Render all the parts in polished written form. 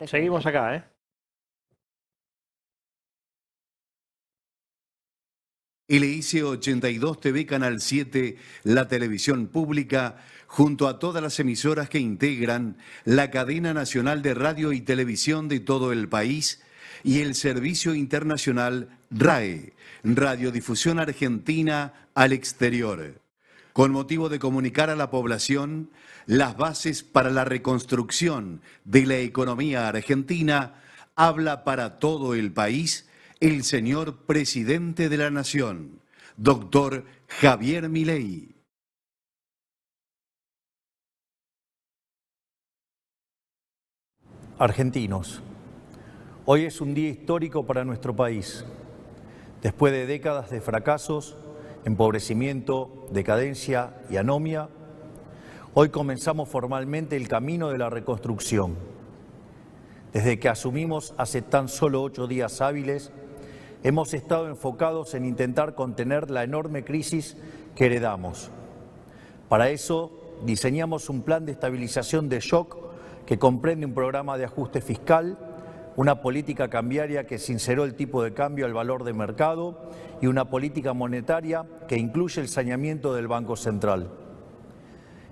Seguimos acá, ¿eh? LIC 82 TV Canal 7, la televisión pública, junto a todas las emisoras que integran la cadena nacional de radio y televisión de todo el país y el servicio internacional RAE, Radiodifusión Argentina al exterior, con motivo de comunicar a la población las bases para la reconstrucción de la economía argentina, habla para todo el país el señor Presidente de la Nación, doctor Javier Milei. Argentinos, hoy es un día histórico para nuestro país. Después de décadas de fracasos, empobrecimiento, decadencia y anomia, hoy comenzamos formalmente el camino de la reconstrucción. Desde que asumimos hace tan solo 8 días hábiles, hemos estado enfocados en intentar contener la enorme crisis que heredamos. Para eso, diseñamos un plan de estabilización de shock que comprende un programa de ajuste fiscal, una política cambiaria que sinceró el tipo de cambio al valor de mercado y una política monetaria que incluye el saneamiento del Banco Central.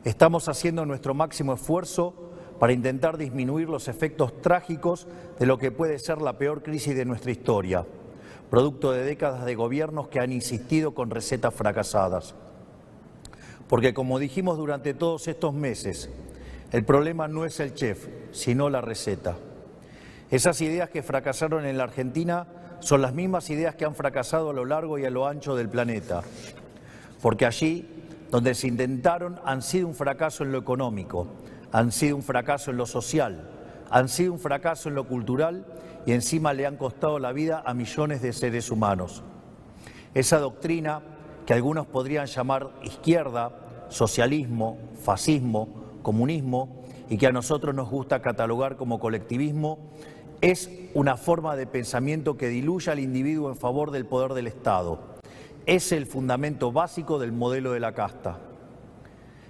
Estamos haciendo nuestro máximo esfuerzo para intentar disminuir los efectos trágicos de lo que puede ser la peor crisis de nuestra historia, producto de décadas de gobiernos que han insistido con recetas fracasadas. Porque como dijimos durante todos estos meses, el problema no es el chef, sino la receta. Esas ideas que fracasaron en la Argentina son las mismas ideas que han fracasado a lo largo y a lo ancho del planeta. Porque allí, donde se intentaron, han sido un fracaso en lo económico, han sido un fracaso en lo social, han sido un fracaso en lo cultural y encima le han costado la vida a millones de seres humanos. Esa doctrina, que algunos podrían llamar izquierda, socialismo, fascismo, comunismo, y que a nosotros nos gusta catalogar como colectivismo, es una forma de pensamiento que diluye al individuo en favor del poder del Estado. Es el fundamento básico del modelo de la casta.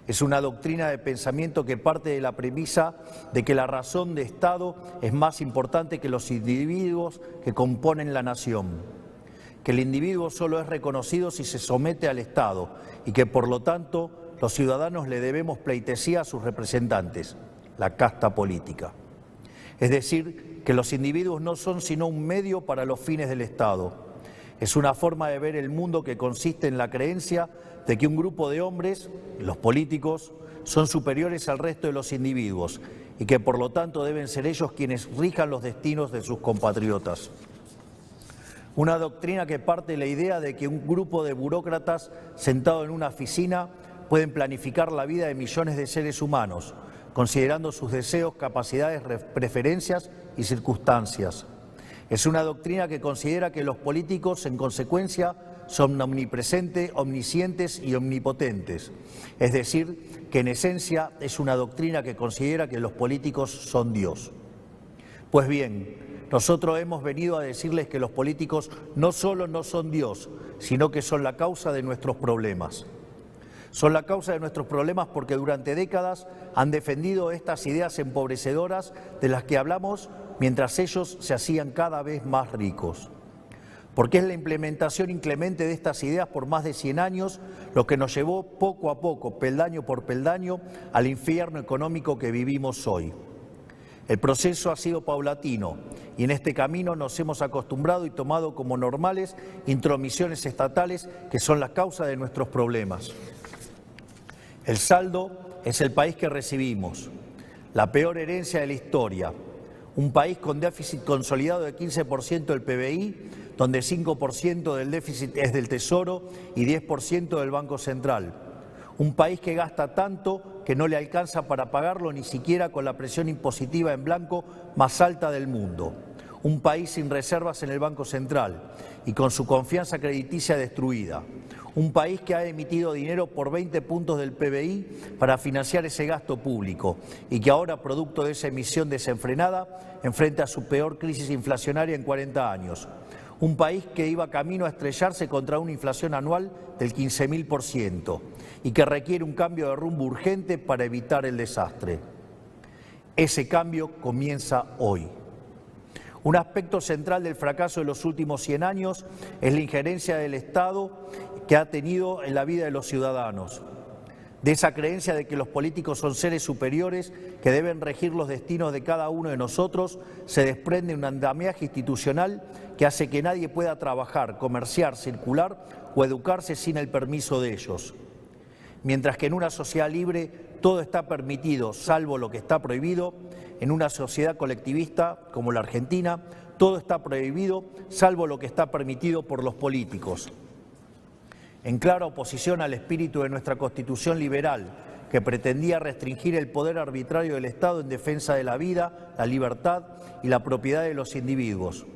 Es una doctrina de pensamiento que parte de la premisa de que la razón de Estado es más importante que los individuos que componen la nación, que el individuo solo es reconocido si se somete al Estado y que por lo tanto los ciudadanos le debemos pleitesía a sus representantes, la casta política. Es decir, que los individuos no son sino un medio para los fines del Estado. Es una forma de ver el mundo que consiste en la creencia de que un grupo de hombres, los políticos, son superiores al resto de los individuos y que por lo tanto deben ser ellos quienes rijan los destinos de sus compatriotas. Una doctrina que parte de la idea de que un grupo de burócratas sentado en una oficina pueden planificar la vida de millones de seres humanos, considerando sus deseos, capacidades, preferencias y circunstancias. Es una doctrina que considera que los políticos, en consecuencia, son omnipresentes, omniscientes y omnipotentes. Es decir, que en esencia es una doctrina que considera que los políticos son Dios. Pues bien, nosotros hemos venido a decirles que los políticos no solo no son Dios, sino que son la causa de nuestros problemas. Son la causa de nuestros problemas porque durante décadas han defendido estas ideas empobrecedoras de las que hablamos mientras ellos se hacían cada vez más ricos. Porque es la implementación inclemente de estas ideas por más de 100 años lo que nos llevó poco a poco, peldaño por peldaño, al infierno económico que vivimos hoy. El proceso ha sido paulatino y en este camino nos hemos acostumbrado y tomado como normales intromisiones estatales que son la causa de nuestros problemas. El saldo es el país que recibimos, la peor herencia de la historia, un país con déficit consolidado de 15% del PBI, donde 5% del déficit es del Tesoro y 10% del Banco Central. Un país que gasta tanto que no le alcanza para pagarlo ni siquiera con la presión impositiva en blanco más alta del mundo. Un país sin reservas en el Banco Central y con su confianza crediticia destruida. Un país que ha emitido dinero por 20 puntos del PBI para financiar ese gasto público y que ahora, producto de esa emisión desenfrenada, enfrenta su peor crisis inflacionaria en 40 años. Un país que iba camino a estrellarse contra una inflación anual del 15.000% y que requiere un cambio de rumbo urgente para evitar el desastre. Ese cambio comienza hoy. Un aspecto central del fracaso de los últimos 100 años es la injerencia del Estado que ha tenido en la vida de los ciudadanos. De esa creencia de que los políticos son seres superiores que deben regir los destinos de cada uno de nosotros, se desprende un andamiaje institucional que hace que nadie pueda trabajar, comerciar, circular o educarse sin el permiso de ellos. Mientras que en una sociedad libre todo está permitido, salvo lo que está prohibido, en una sociedad colectivista como la Argentina, todo está prohibido, salvo lo que está permitido por los políticos. En clara oposición al espíritu de nuestra Constitución liberal, que pretendía restringir el poder arbitrario del Estado en defensa de la vida, la libertad y la propiedad de los individuos.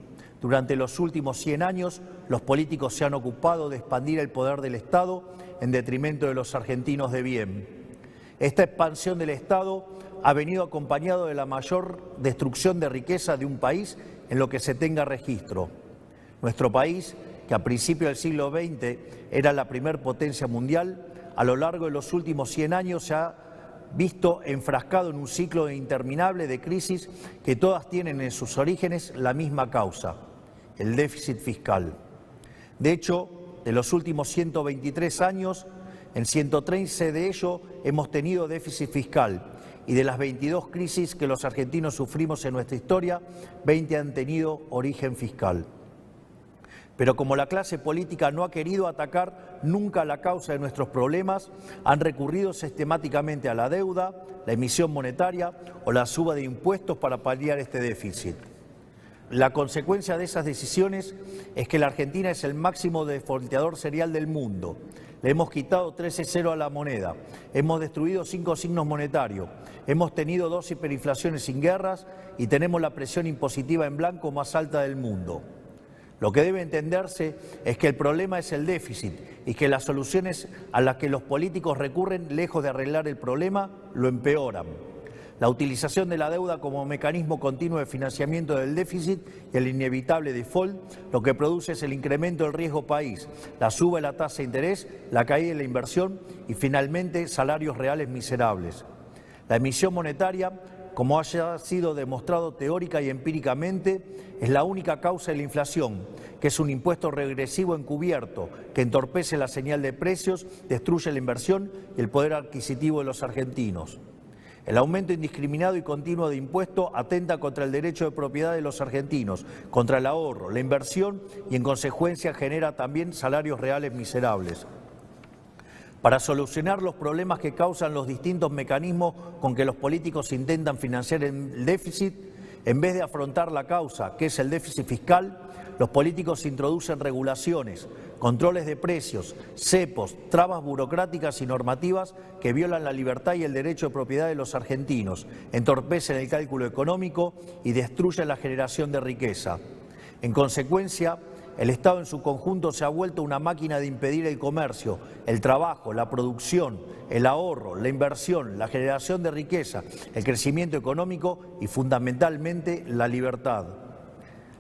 Durante los últimos 100 años, los políticos se han ocupado de expandir el poder del Estado en detrimento de los argentinos de bien. Esta expansión del Estado ha venido acompañado de la mayor destrucción de riqueza de un país en lo que se tenga registro. Nuestro país, que a principios del siglo XX era la primer potencia mundial, a lo largo de los últimos 100 años se ha visto enfrascado en un ciclo interminable de crisis que todas tienen en sus orígenes la misma causa: el déficit fiscal. De hecho, de los últimos 123 años, en 113 de ellos hemos tenido déficit fiscal, y de las 22 crisis que los argentinos sufrimos en nuestra historia, 20 han tenido origen fiscal. Pero como la clase política no ha querido atacar nunca la causa de nuestros problemas, han recurrido sistemáticamente a la deuda, la emisión monetaria o la suba de impuestos para paliar este déficit. La consecuencia de esas decisiones es que la Argentina es el máximo defaulteador serial del mundo. Le hemos quitado 13-0 a la moneda, hemos destruido 5 signos monetarios, hemos tenido 2 hiperinflaciones sin guerras y tenemos la presión impositiva en blanco más alta del mundo. Lo que debe entenderse es que el problema es el déficit y que las soluciones a las que los políticos recurren, lejos de arreglar el problema, lo empeoran. La utilización de la deuda como mecanismo continuo de financiamiento del déficit y el inevitable default, lo que produce es el incremento del riesgo país, la suba de la tasa de interés, la caída de la inversión y finalmente salarios reales miserables. La emisión monetaria, como haya sido demostrado teórica y empíricamente, es la única causa de la inflación, que es un impuesto regresivo encubierto que entorpece la señal de precios, destruye la inversión y el poder adquisitivo de los argentinos. El aumento indiscriminado y continuo de impuestos atenta contra el derecho de propiedad de los argentinos, contra el ahorro, la inversión y en consecuencia genera también salarios reales miserables. Para solucionar los problemas que causan los distintos mecanismos con que los políticos intentan financiar el déficit, en vez de afrontar la causa, que es el déficit fiscal, los políticos introducen regulaciones, controles de precios, cepos, trabas burocráticas y normativas que violan la libertad y el derecho de propiedad de los argentinos, entorpecen el cálculo económico y destruyen la generación de riqueza. En consecuencia, el Estado en su conjunto se ha vuelto una máquina de impedir el comercio, el trabajo, la producción, el ahorro, la inversión, la generación de riqueza, el crecimiento económico y fundamentalmente la libertad.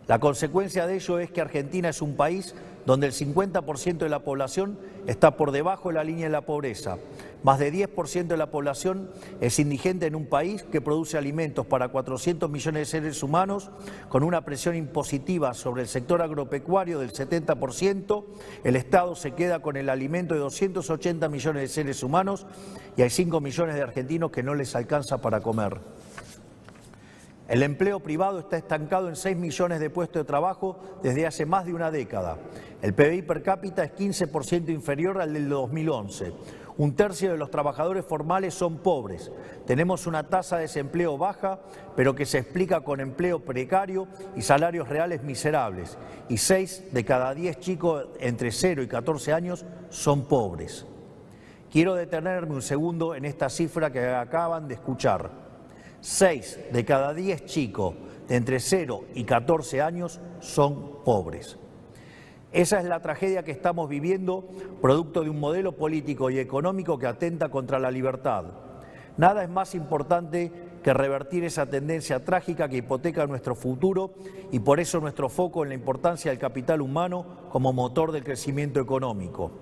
La consecuencia de ello es que Argentina es un país donde el 50% de la población está por debajo de la línea de la pobreza. Más de 10% de la población es indigente en un país que produce alimentos para 400 millones de seres humanos, con una presión impositiva sobre el sector agropecuario del 70%, el Estado se queda con el alimento de 280 millones de seres humanos y hay 5 millones de argentinos que no les alcanza para comer. El empleo privado está estancado en 6 millones de puestos de trabajo desde hace más de una década. El PBI per cápita es 15% inferior al del 2011. Un tercio de los trabajadores formales son pobres. Tenemos una tasa de desempleo baja, pero que se explica con empleo precario y salarios reales miserables. Y 6 de cada 10 chicos entre 0 y 14 años son pobres. Quiero detenerme un segundo en esta cifra que acaban de escuchar. 6 de cada 10 chicos de entre 0 y 14 años son pobres. Esa es la tragedia que estamos viviendo, producto de un modelo político y económico que atenta contra la libertad. Nada es más importante que revertir esa tendencia trágica que hipoteca nuestro futuro y por eso nuestro foco en la importancia del capital humano como motor del crecimiento económico.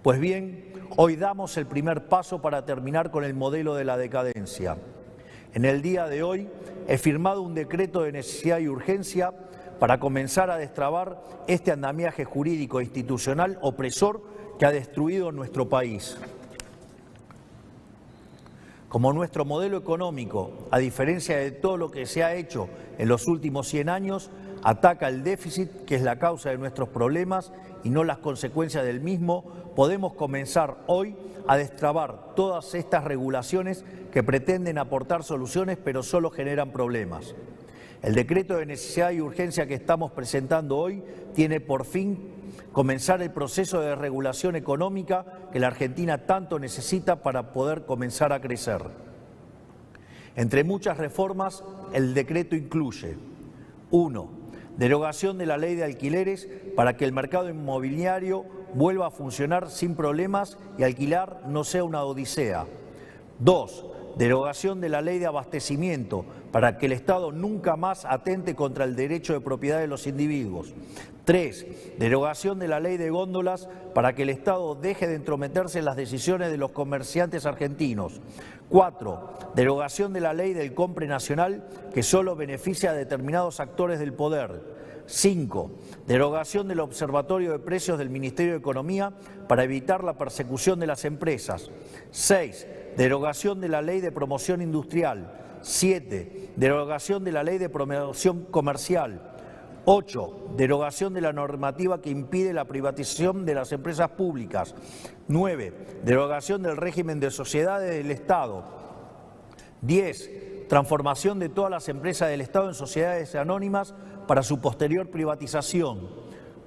Pues bien, hoy damos el primer paso para terminar con el modelo de la decadencia. En el día de hoy he firmado un decreto de necesidad y urgencia para comenzar a destrabar este andamiaje jurídico e institucional opresor que ha destruido nuestro país. Como nuestro modelo económico, a diferencia de todo lo que se ha hecho en los últimos 100 años, ataca el déficit, que es la causa de nuestros problemas y no las consecuencias del mismo, podemos comenzar hoy a destrabar todas estas regulaciones que pretenden aportar soluciones pero solo generan problemas. El decreto de necesidad y urgencia que estamos presentando hoy tiene por fin comenzar el proceso de regulación económica que la Argentina tanto necesita para poder comenzar a crecer. Entre muchas reformas, el decreto incluye: 1. Derogación de la ley de alquileres para que el mercado inmobiliario vuelva a funcionar sin problemas y alquilar no sea una odisea. 2. Derogación de la ley de abastecimiento para que el Estado nunca más atente contra el derecho de propiedad de los individuos. 3. Derogación de la ley de góndolas para que el Estado deje de entrometerse en las decisiones de los comerciantes argentinos. 4. Derogación de la ley del compre nacional que solo beneficia a determinados actores del poder. 5. Derogación del Observatorio de Precios del Ministerio de Economía para evitar la persecución de las empresas. 6. Derogación de la Ley de Promoción Industrial. 7. Derogación de la Ley de Promoción Comercial. 8. Derogación de la normativa que impide la privatización de las empresas públicas. 9. Derogación del régimen de sociedades del Estado. 10. Transformación de todas las empresas del Estado en sociedades anónimas para su posterior privatización.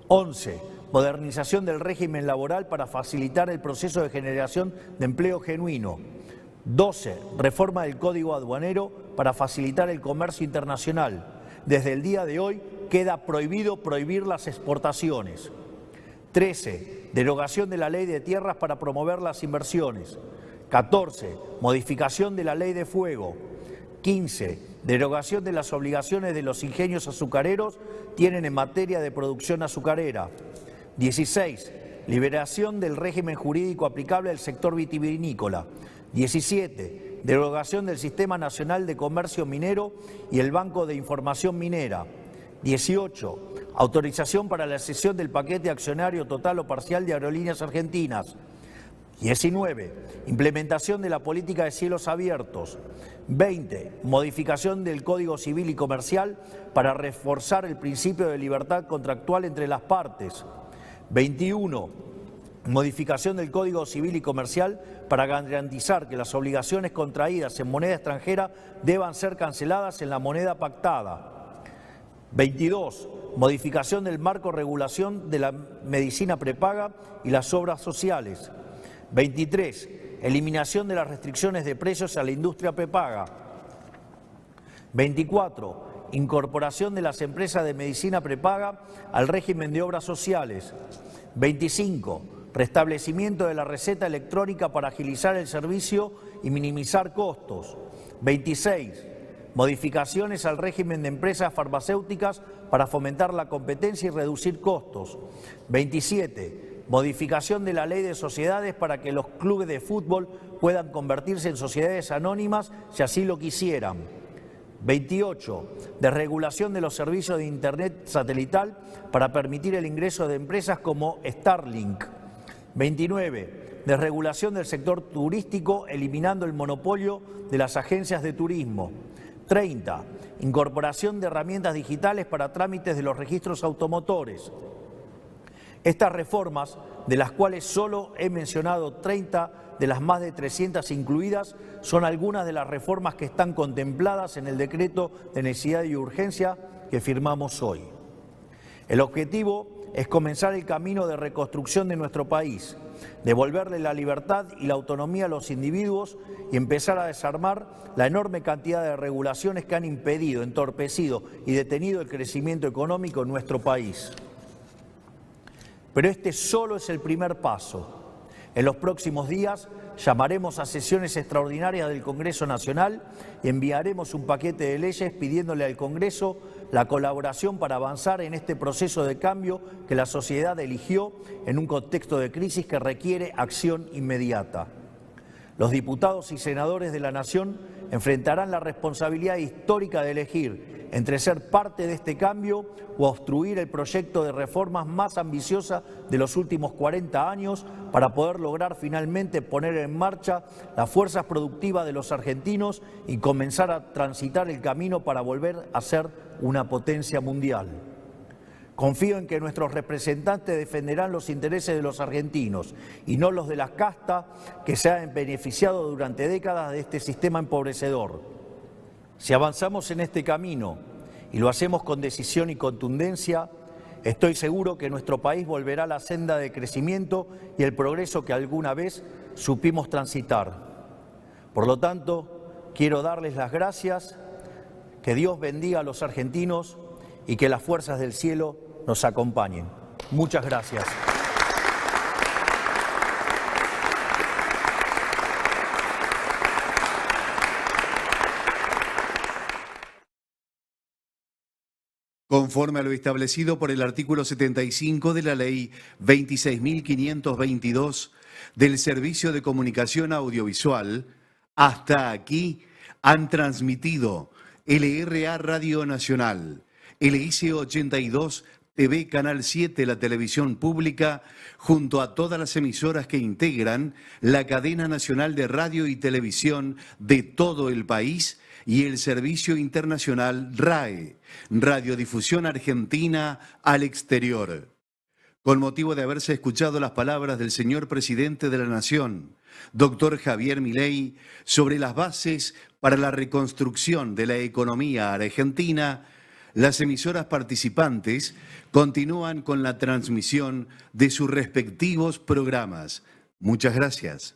11. Modernización del régimen laboral para facilitar el proceso de generación de empleo genuino. 12. Reforma del Código Aduanero para facilitar el comercio internacional. Desde el día de hoy queda prohibido prohibir las exportaciones. 13. Derogación de la Ley de Tierras para promover las inversiones. 14. Modificación de la Ley de Fuego. 15. Derogación de las obligaciones de los ingenios azucareros tienen en materia de producción azucarera. 16. Liberación del régimen jurídico aplicable al sector vitivinícola. 17. Derogación del Sistema Nacional de Comercio Minero y el Banco de Información Minera. 18. Autorización para la cesión del paquete accionario total o parcial de Aerolíneas Argentinas. 19. Implementación de la política de cielos abiertos. 20. Modificación del Código Civil y Comercial para reforzar el principio de libertad contractual entre las partes. 21. Modificación del Código Civil y Comercial para garantizar que las obligaciones contraídas en moneda extranjera deban ser canceladas en la moneda pactada. 22. Modificación del marco regulación de la medicina prepaga y las obras sociales. 23. Eliminación de las restricciones de precios a la industria prepaga. 24. Incorporación de las empresas de medicina prepaga al régimen de obras sociales. 25. Restablecimiento de la receta electrónica para agilizar el servicio y minimizar costos. 26. Modificaciones al régimen de empresas farmacéuticas para fomentar la competencia y reducir costos. 27. Modificación de la ley de sociedades para que los clubes de fútbol puedan convertirse en sociedades anónimas si así lo quisieran. 28. Desregulación de los servicios de Internet satelital para permitir el ingreso de empresas como Starlink. 29. Desregulación del sector turístico eliminando el monopolio de las agencias de turismo. 30. Incorporación de herramientas digitales para trámites de los registros automotores. Estas reformas, de las cuales solo he mencionado 30 de las más de 300 incluidas, son algunas de las reformas que están contempladas en el decreto de necesidad y urgencia que firmamos hoy. El objetivo es comenzar el camino de reconstrucción de nuestro país, devolverle la libertad y la autonomía a los individuos y empezar a desarmar la enorme cantidad de regulaciones que han impedido, entorpecido y detenido el crecimiento económico en nuestro país. Pero este solo es el primer paso. En los próximos días llamaremos a sesiones extraordinarias del Congreso Nacional y enviaremos un paquete de leyes pidiéndole al Congreso la colaboración para avanzar en este proceso de cambio que la sociedad eligió en un contexto de crisis que requiere acción inmediata. Los diputados y senadores de la Nación enfrentarán la responsabilidad histórica de elegir entre ser parte de este cambio o obstruir el proyecto de reformas más ambiciosa de los últimos 40 años para poder lograr finalmente poner en marcha las fuerzas productivas de los argentinos y comenzar a transitar el camino para volver a ser una potencia mundial. Confío en que nuestros representantes defenderán los intereses de los argentinos y no los de la casta que se han beneficiado durante décadas de este sistema empobrecedor. Si avanzamos en este camino y lo hacemos con decisión y contundencia, estoy seguro que nuestro país volverá a la senda de crecimiento y el progreso que alguna vez supimos transitar. Por lo tanto, quiero darles las gracias, que Dios bendiga a los argentinos y que las fuerzas del cielo nos acompañen. Muchas gracias. Conforme a lo establecido por el artículo 75 de la Ley 26.522 del Servicio de Comunicación Audiovisual, hasta aquí han transmitido LRA Radio Nacional, LIC 82 TV Canal 7, la televisión pública, junto a todas las emisoras que integran la cadena nacional de radio y televisión de todo el país y el servicio internacional RAE, Radiodifusión Argentina al Exterior. Con motivo de haberse escuchado las palabras del señor presidente de la Nación, doctor Javier Milei, sobre las bases para la reconstrucción de la economía argentina, las emisoras participantes continúan con la transmisión de sus respectivos programas. Muchas gracias.